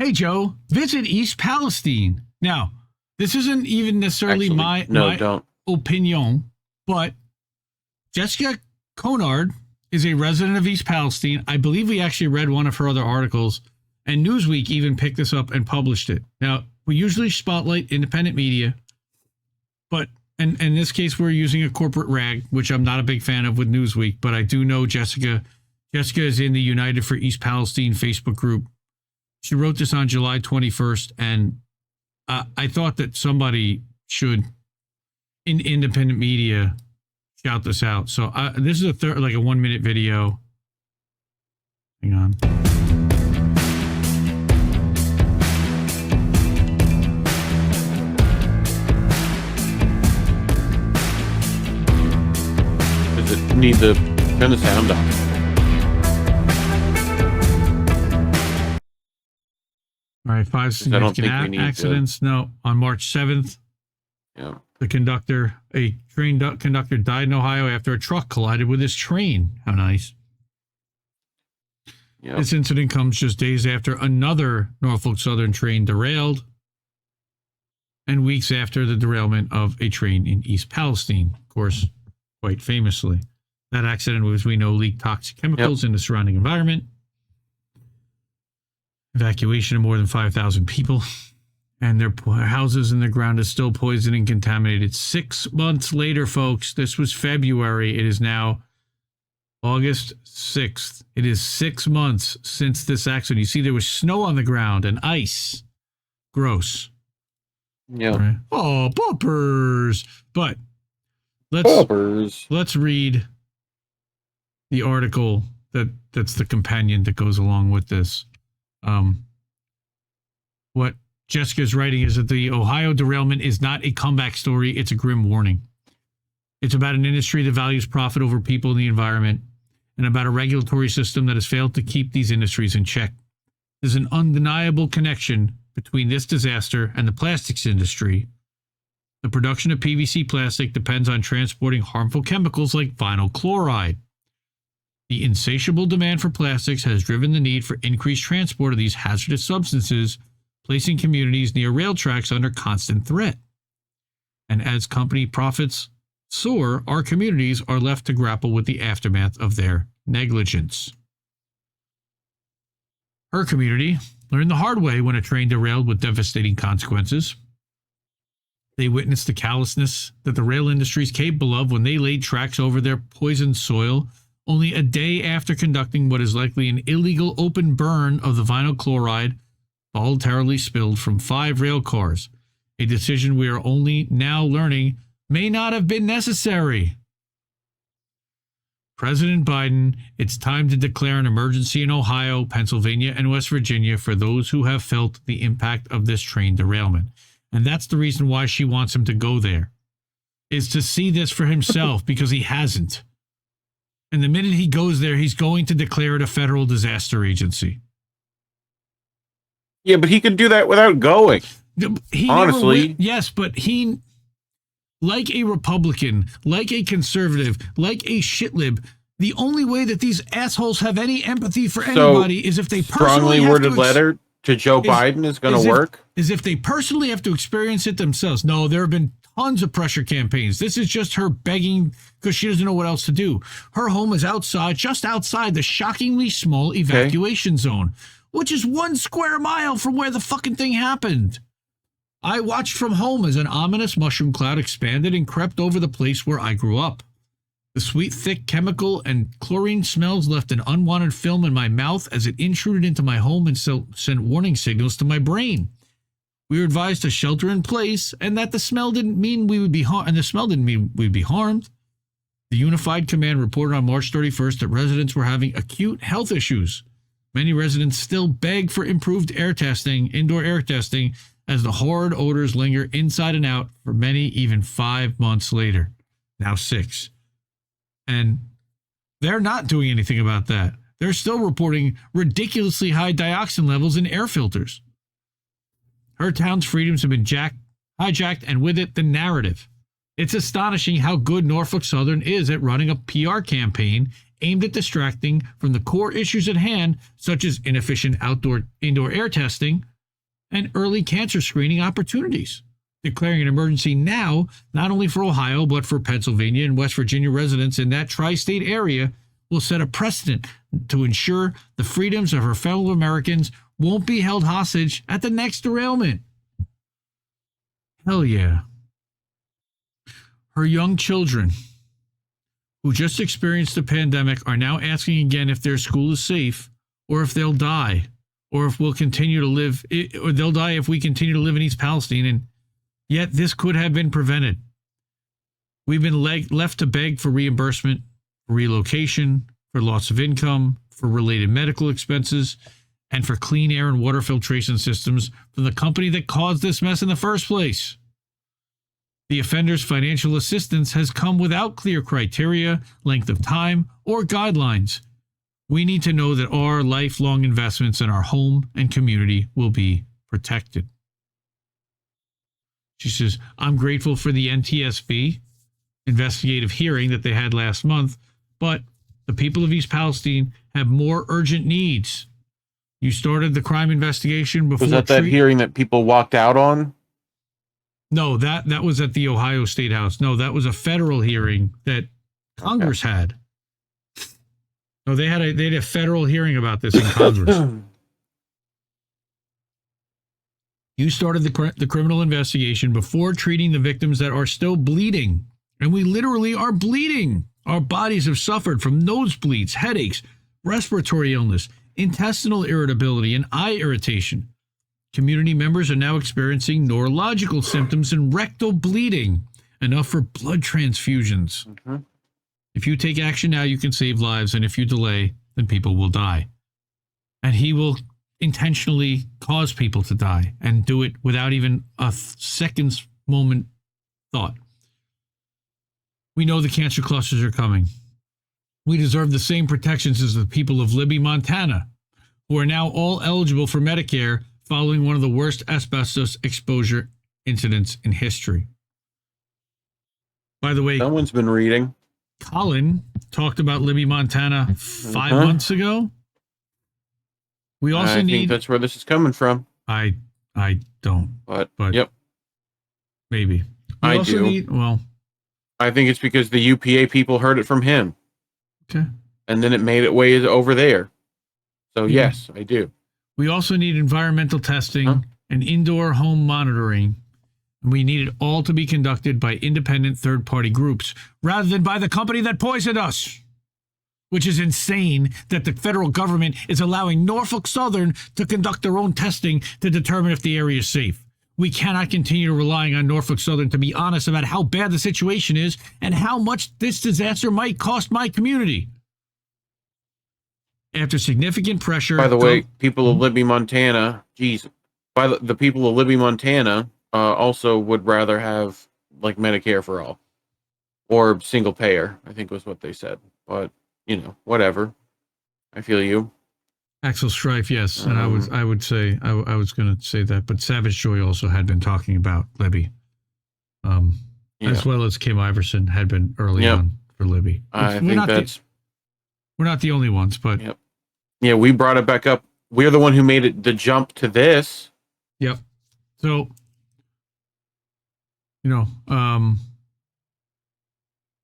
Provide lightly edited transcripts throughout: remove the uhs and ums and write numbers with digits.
Hey, Joe, visit East Palestine. Now, this isn't even necessarily my opinion, but Jessica Conard is a resident of East Palestine. I believe we actually read one of her other articles, and Newsweek even picked this up and published it. Now, we usually spotlight independent media, but in this case, we're using a corporate rag, which I'm not a big fan of with Newsweek, but I do know Jessica. Jessica is in the United for East Palestine Facebook group. She wrote this on July 21st, and I thought that somebody should, in independent media, shout this out. So this is a 1-minute video. Hang on. Does it need to turn the sound off? All right, 5 significant accidents. No, on March 7th, a train conductor died in Ohio after a truck collided with his train. How nice. Yep. This incident comes just days after another Norfolk Southern train derailed and weeks after the derailment of a train in East Palestine, of course, quite famously. That accident, as we know, leaked toxic chemicals in the surrounding environment. Evacuation of more than 5,000 people, and their houses and their ground is still poisoned and contaminated. 6 months later, folks, this was February. It is now August 6th. It is 6 months since this accident. You see there was snow on the ground and ice. Gross. Yeah. Right? Oh, bumpers. But let's read the article that's the companion that goes along with this. What Jessica's writing is that the Ohio derailment is not a comeback story. It's a grim warning. It's about an industry that values profit over people and the environment, and about a regulatory system that has failed to keep these industries in check. There's an undeniable connection between this disaster and the plastics industry. The production of PVC plastic depends on transporting harmful chemicals like vinyl chloride. The insatiable demand for plastics has driven the need for increased transport of these hazardous substances, placing communities near rail tracks under constant threat. And as company profits soar, our communities are left to grapple with the aftermath of their negligence. Her community learned the hard way when a train derailed with devastating consequences. They witnessed the callousness that the rail industry is capable of when they laid tracks over their poisoned soil, only a day after conducting what is likely an illegal open burn of the vinyl chloride voluntarily spilled from 5 rail cars, a decision we are only now learning may not have been necessary. President Biden, it's time to declare an emergency in Ohio, Pennsylvania, and West Virginia for those who have felt the impact of this train derailment. And that's the reason why she wants him to go there, is to see this for himself, because he hasn't. And the minute he goes there, he's going to declare it a federal disaster agency. Yeah, but he could do that without going. Honestly. Yes, but he, like a Republican, like a conservative, like a shitlib, the only way that these assholes have any empathy for anybody is if they personally strongly worded letter to Joe Biden is going to work. Is if they personally have to experience it themselves. No, there have been tons of pressure campaigns. This is just her begging because she doesn't know what else to do. Her home is outside, just outside the shockingly small evacuation zone, which is 1 square mile from where the fucking thing happened. I watched from home as an ominous mushroom cloud expanded and crept over the place where I grew up. The sweet, thick chemical and chlorine smells left an unwanted film in my mouth as it intruded into my home and sent warning signals to my brain. We were advised to shelter in place, and that the smell didn't mean we would be harmed. The Unified Command reported on March 31st that residents were having acute health issues. Many residents still beg for improved indoor air testing, as the horrid odors linger inside and out for many even 5 months later. Now 6. And they're not doing anything about that. They're still reporting ridiculously high dioxin levels in air filters. Her town's freedoms have been hijacked, and with it, the narrative. It's astonishing how good Norfolk Southern is at running a PR campaign aimed at distracting from the core issues at hand, such as inefficient indoor air testing, and early cancer screening opportunities. Declaring an emergency now, not only for Ohio, but for Pennsylvania and West Virginia residents in that tri-state area, will set a precedent to ensure the freedoms of her fellow Americans won't be held hostage at the next derailment. Hell yeah. Her young children, who just experienced the pandemic, are now asking again if their school is safe, or if they'll die, or if we'll continue to live, or they'll die if we continue to live in East Palestine. And yet this could have been prevented. We've been left to beg for reimbursement, for relocation, for loss of income, for related medical expenses, and for clean air and water filtration systems from the company that caused this mess in the first place. The offender's financial assistance has come without clear criteria, length of time, or guidelines. We need to know that our lifelong investments in our home and community will be protected. She says, I'm grateful for the NTSB investigative hearing that they had last month, but the people of East Palestine have more urgent needs. You started the crime investigation before... Was that hearing that people walked out on? No, that was at the Ohio State House. No, that was a federal hearing that Congress had. No, they had a federal hearing about this in Congress. You started the criminal investigation before treating the victims that are still bleeding. And we literally are bleeding. Our bodies have suffered from nosebleeds, headaches, respiratory illness, intestinal irritability, and eye irritation. Community members are now experiencing neurological symptoms and rectal bleeding, enough for blood transfusions. Mm-hmm. If you take action now, you can save lives, and if you delay, then people will die. And he will intentionally cause people to die and do it without even a second's moment thought. We know the cancer clusters are coming. We deserve the same protections as the people of Libby, Montana, who are now all eligible for Medicare following one of the worst asbestos exposure incidents in history. By the way, someone's been reading. Colin talked about Libby, Montana 5 months ago. We also think that's where this is coming from. I don't. But yep. Maybe. I do. I think it's because the UPA people heard it from him. Okay. And then it made its way over there. So yes, I do. We also need environmental testing and indoor home monitoring. And we need it all to be conducted by independent third-party groups rather than by the company that poisoned us. Which is insane that the federal government is allowing Norfolk Southern to conduct their own testing to determine if the area is safe. We cannot continue relying on Norfolk Southern to be honest about how bad the situation is and how much this disaster might cost my community. After significant pressure... By the way, people of Libby, Montana, the people of Libby, Montana also would rather have like Medicare for all or single payer, I think was what they said. But, whatever. I feel you. Axel Strife, yes, and I would say I was going to say that, but Savage Joy also had been talking about Libby, as well as Kim Iverson had been early on for Libby. I think we're not the only ones, but we brought it back up. We're the one who made it the jump to this. Yep. So, the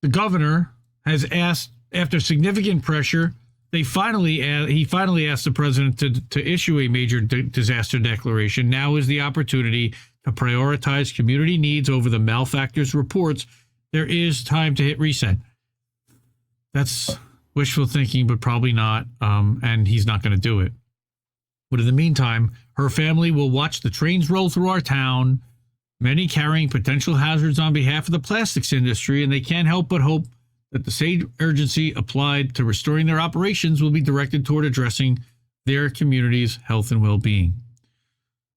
governor has asked, after significant pressure. He finally asked the president to issue a major disaster declaration. Now is the opportunity to prioritize community needs over the malfactors reports. There is time to hit reset. That's wishful thinking, but probably not. And he's not going to do it. But in the meantime, her family will watch the trains roll through our town, many carrying potential hazards on behalf of the plastics industry, and they can't help but hope that the same urgency applied to restoring their operations will be directed toward addressing their community's health and well-being.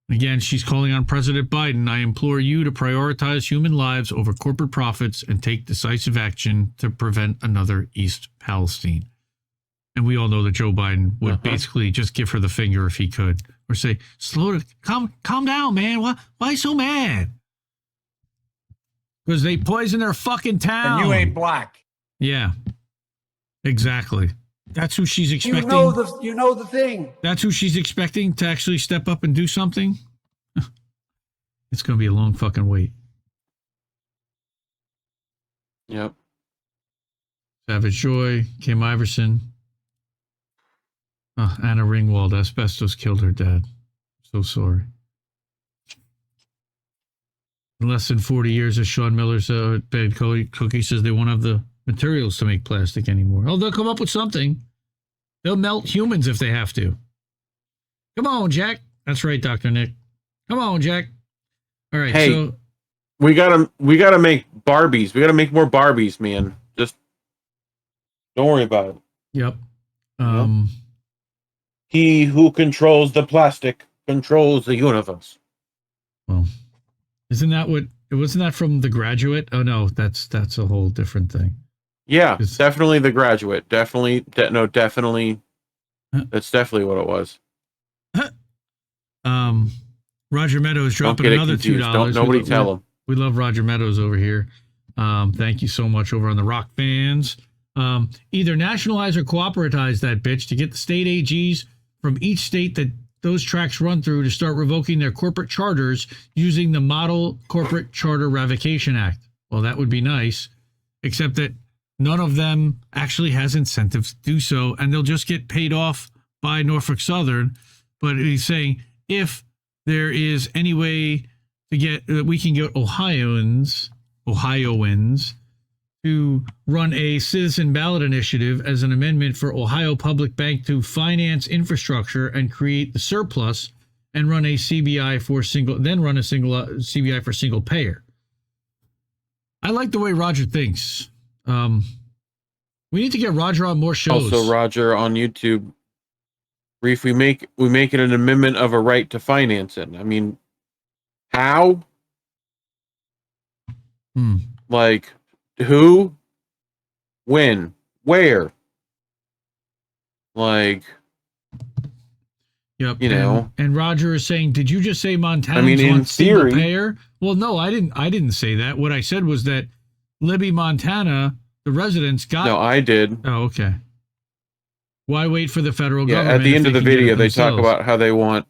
Again, she's calling on President Biden, I implore you to prioritize human lives over corporate profits and take decisive action to prevent another East Palestine. And we all know that Joe Biden would basically just give her the finger if he could, or say, calm down, man. Why so mad? Because they poisoned their fucking town. And you ain't black. Yeah, exactly. That's who she's expecting. You know the thing. That's who she's expecting to actually step up and do something. It's going to be a long fucking wait. Yep. Savage Joy, Kim Iverson. Oh, Anna Ringwald, asbestos killed her dad. So sorry. In less than 40 years, as Sean Miller's bad cookie says, they won't have the materials to make plastic anymore. Oh, they'll come up with something. They'll melt humans if they have to. Come on, Jack. That's right, Dr. Nick. Come on, Jack. All right, hey, so we gotta make Barbies. We gotta make more Barbies, man. Just don't worry about it. Yep. He who controls the plastic controls the universe. Well, wasn't that from The Graduate? Oh no, that's a whole different thing. Yeah, definitely The Graduate. Definitely. That's definitely what it was. Roger Meadows dropping another $2. Nobody tell him. We love Roger Meadows over here. Thank you so much over on the Rock Fans. Either nationalize or cooperatize that bitch to get the state AGs from each state that those tracks run through to start revoking their corporate charters using the Model Corporate Charter Revocation Act. Well, that would be nice, except that none of them actually has incentives to do so, and they'll just get paid off by Norfolk Southern. But he's saying if there is any way to get we can get Ohioans to run a citizen ballot initiative as an amendment for Ohio Public Bank to finance infrastructure and create the surplus and run a CBI for CBI for single payer. I like the way Roger thinks. We need to get Roger on more shows. Also, Roger on YouTube. Reef, we make it an amendment of a right to finance it. I mean, how? Like, who? When? Where? Like, yep. And Roger is saying, did you just say Montana? I mean, in theory, payer? Well, no, I didn't say that. What I said was that Libby, Montana, the residents got. No, I did. Oh, okay. Why wait for the federal government? At the end of the video, they talk about how they want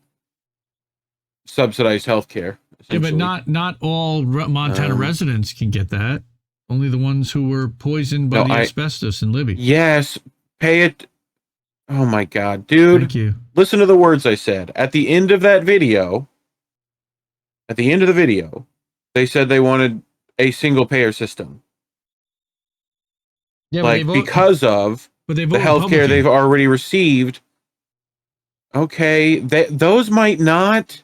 subsidized health care. Yeah, but not all Montana residents can get that. Only the ones who were poisoned by the asbestos in Libby. Yes, pay it. Oh my God, dude! Thank you. Listen to the words I said at the end of that video. At the end of the video, they said they wanted a single payer system. Yeah, like because of the healthcare they've already received. Okay, those might not.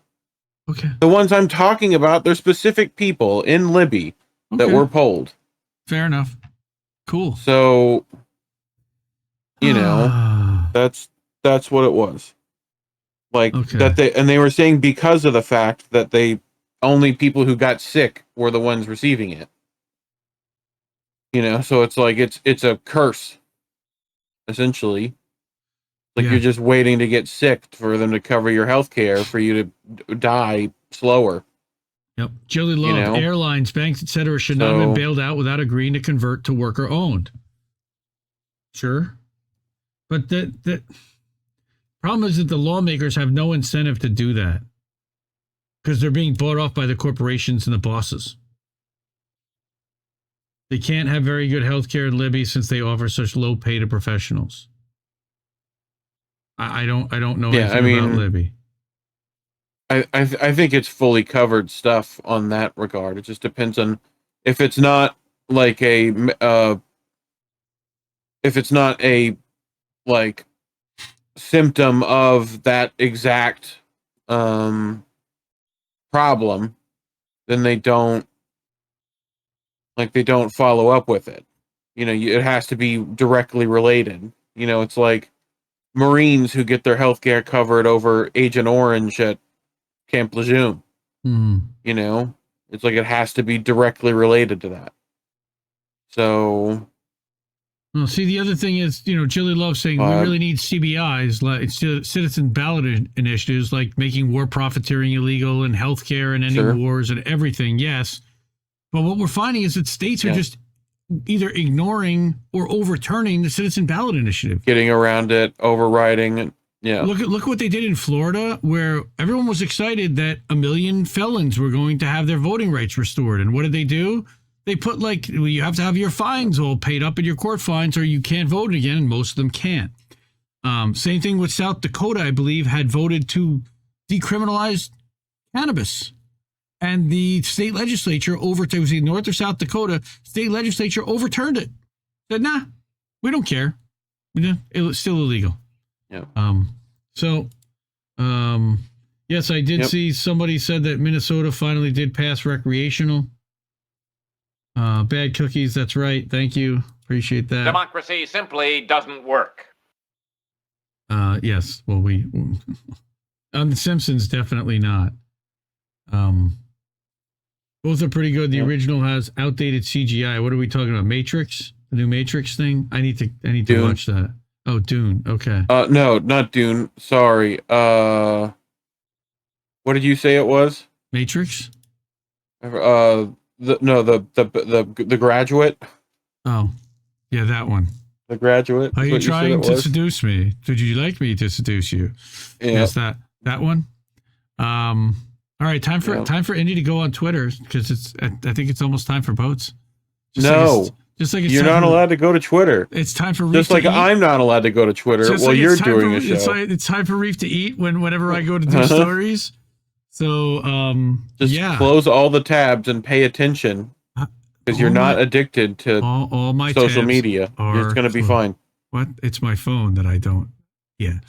Okay. The ones I'm talking about, they're specific people in Libby that were polled. Fair enough. Cool. So, that's what it was. Like that they were saying because of the fact that only people who got sick were the ones receiving it. So it's like it's a curse, essentially. Like you're just waiting to get sick for them to cover your health care for you to die slower. Yep. Jilly Love, airlines, banks, etc. should not have been bailed out without agreeing to convert to worker owned. Sure. But the problem is that the lawmakers have no incentive to do that because they're being bought off by the corporations and the bosses. They can't have very good health care in Libby since they offer such low pay to professionals. I don't know anything about Libby. I think it's fully covered stuff on that regard. It just depends on if it's not like a symptom of that exact problem, then they don't follow up with it. It has to be directly related. It's like Marines who get their health care covered over Agent Orange at Camp Lejeune. It's like it has to be directly related to that. So, well, see, the other thing is, Jilly Love saying we really need CBIs, like citizen ballot initiatives, like making war profiteering illegal and healthcare and ending wars and everything. Yes, but what we're finding is that states are just either ignoring or overturning the citizen ballot initiative, getting around it, overriding it. Yeah. Look what they did in Florida, where everyone was excited that 1 million felons were going to have their voting rights restored. And what did they do? They put you have to have your fines all paid up in your court fines or you can't vote again, and most of them can't. Same thing with South Dakota, I believe, had voted to decriminalize cannabis. And the state legislature it was either North or South Dakota, state legislature overturned it. Said, nah, we don't care. It's still illegal. Yeah. Yes, I did see somebody said that Minnesota finally did pass recreational. Bad cookies. That's right. Thank you. Appreciate that. Democracy simply doesn't work. Yes. Well, on The Simpsons, definitely not. Both are pretty good. The original has outdated CGI. What are we talking about? Matrix? The new Matrix thing? I need to watch that. Oh, Dune. Okay. No, not Dune. Sorry. What did you say it was? Matrix? The Graduate. Oh, yeah, that one. The Graduate. Are you trying to seduce me? Would you like me to seduce you? Yeah. Yes, that one. All right, time for Indy to go on Twitter because I think it's almost time for boats. Just like you're not allowed to go to Twitter. It's time for Reef just like I'm not allowed to go to Twitter while you're doing a show. It's time for Reef to eat whenever I go to do stories. So close all the tabs and pay attention because you're not addicted to all my social media. It's going to be fine. What? It's my phone that I don't. Yeah.